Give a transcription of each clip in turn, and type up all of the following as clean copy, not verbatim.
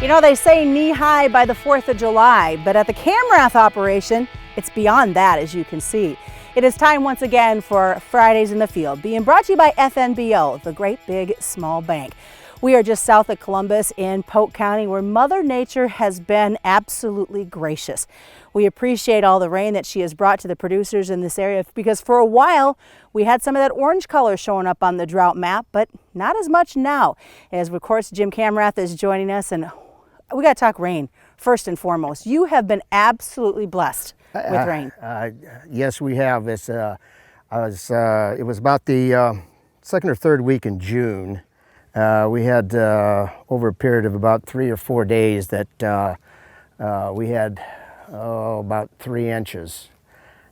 You know, they say knee-high by the 4th of July, but at the Kamrath operation, it's beyond that, as you can see. It is time once again for Fridays in the Field, being brought to you by FNBO, the Great Big Small Bank. We are just south of Columbus in Polk County, where Mother Nature has been absolutely gracious. We appreciate all the rain that she has brought to the producers in this area, because for a while we had some of that orange color showing up on the drought map, but not as much now. As of course Jim Kamrath is joining us, and we got to talk rain first and foremost. You have been absolutely blessed with rain. Yes, we have. It was about the second or third week in June. We had over a period of about 3 or 4 days that we had about 3 inches,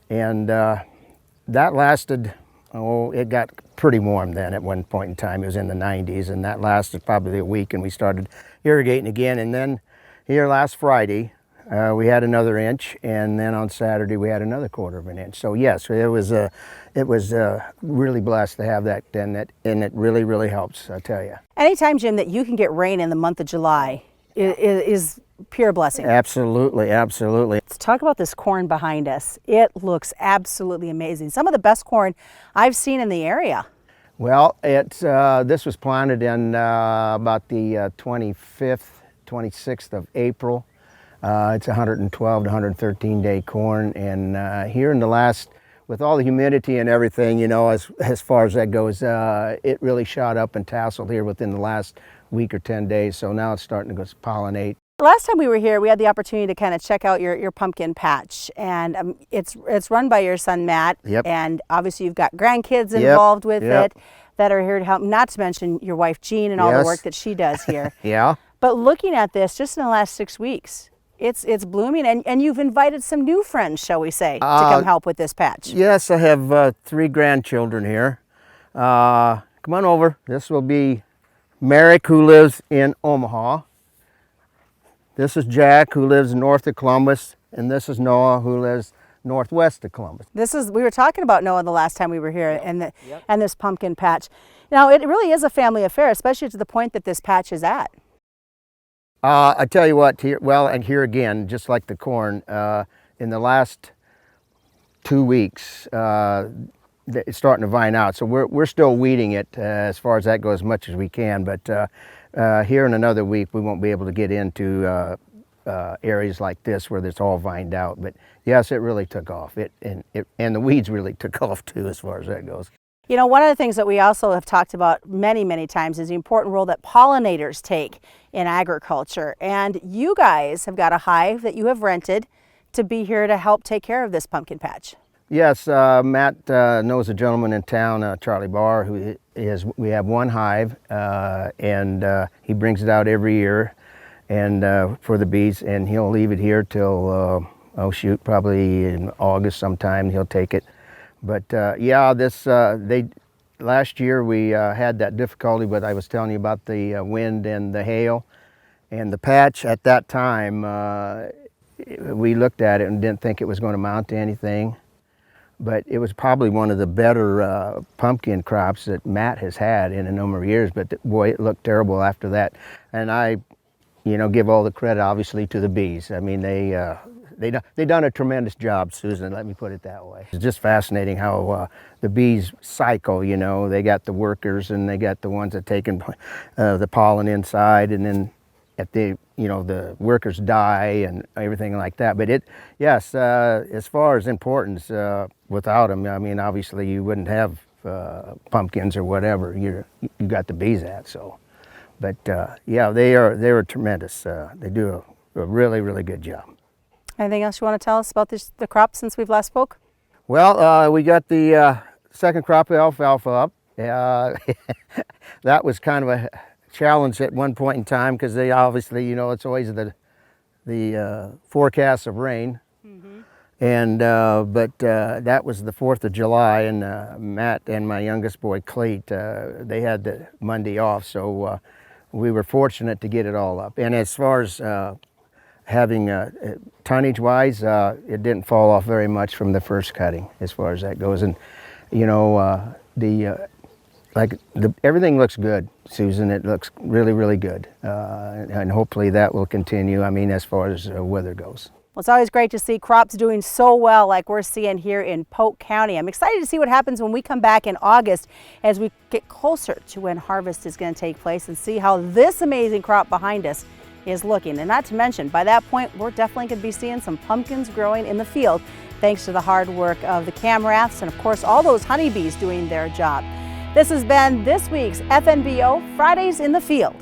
and that lasted. It got pretty warm then at one point in time. It was in the 90s, and that lasted probably a week, and we started irrigating again. And then here last Friday, we had another inch, and then on Saturday we had another 1/4 of an inch. So yes, it was really blessed to have that, and it really helps, I tell you. Anytime, Jim, that you can get rain in the month of July is pure blessing. Absolutely, absolutely. Let's talk about this corn behind us. It looks absolutely amazing. Some of the best corn I've seen in the area. Well, this was planted in about the 25th, 26th of April. It's 112 to 113 day corn, and here in the last, with all the humidity and everything, you know, as far as that goes, it really shot up and tasseled here within the last week or 10 days. So now it's starting to go pollinate. Last time we were here, we had the opportunity to kind of check out your pumpkin patch, and it's run by your son Matt. Yep. And obviously you've got grandkids involved with it that are here to help. Not to mention your wife Jean and all the work that she does here. Yeah. But looking at this, just in the last 6 weeks, it's blooming, and you've invited some new friends, shall we say, to come help with this patch. Yes, I have 3 grandchildren here. Come on over. This will be Merrick, who lives in Omaha. This is Jack, who lives north of Columbus, and this is Noah, who lives northwest of Columbus. We were talking about Noah the last time we were here, and this pumpkin patch. Now, it really is a family affair, especially to the point that this patch is at. I tell you what, and here again, just like the corn, in the last 2 weeks, it's starting to vine out. So we're still weeding it as far as that goes, as much as we can. But here in another week, we won't be able to get into areas like this where it's all vined out. But yes, it really took off. And the weeds really took off too, as far as that goes. You know, one of the things that we also have talked about many times is the important role that pollinators take in agriculture. And you guys have got a hive that you have rented to be here to help take care of this pumpkin patch. Yes, Matt knows a gentleman in town, Charlie Barr, we have one hive, and he brings it out every year and for the bees, and he'll leave it here till, probably in August sometime he'll take it. But yeah, last year we had that difficulty, but I was telling you about the wind and the hail, and the patch at that time, we looked at it and didn't think it was going to amount to anything. But it was probably one of the better pumpkin crops that Matt has had in a number of years. But boy, it looked terrible after that. And I, give all the credit obviously to the bees. I mean, they done a tremendous job, Susan. Let me put it that way. It's just fascinating how the bees cycle. They got the workers and they got the ones that taking the pollen inside, and then at the workers die and everything like that. But yes, as far as importance, without them, I mean, obviously you wouldn't have pumpkins or whatever you got the bees at. So, but yeah, they are tremendous. They do a really good job. Anything else you want to tell us about the crop since we've last spoke? Well, we got the second crop of alfalfa up. That was kind of a challenge at one point in time, because they obviously, it's always the forecast of rain. Mm-hmm. And but that was the 4th of July, and Matt and my youngest boy Cleet, they had the Monday off, so we were fortunate to get it all up. And as far as having tonnage wise, it didn't fall off very much from the first cutting as far as that goes. And the everything looks good, Susan. It looks really, really good, and hopefully that will continue. I mean, as far as weather goes. Well, it's always great to see crops doing so well like we're seeing here in Polk County. I'm excited to see what happens when we come back in August as we get closer to when harvest is going to take place and see how this amazing crop behind us is looking. And not to mention, by that point, we're definitely going to be seeing some pumpkins growing in the field thanks to the hard work of the Kamraths and, of course, all those honeybees doing their job. This has been this week's FNBO Fridays in the Field.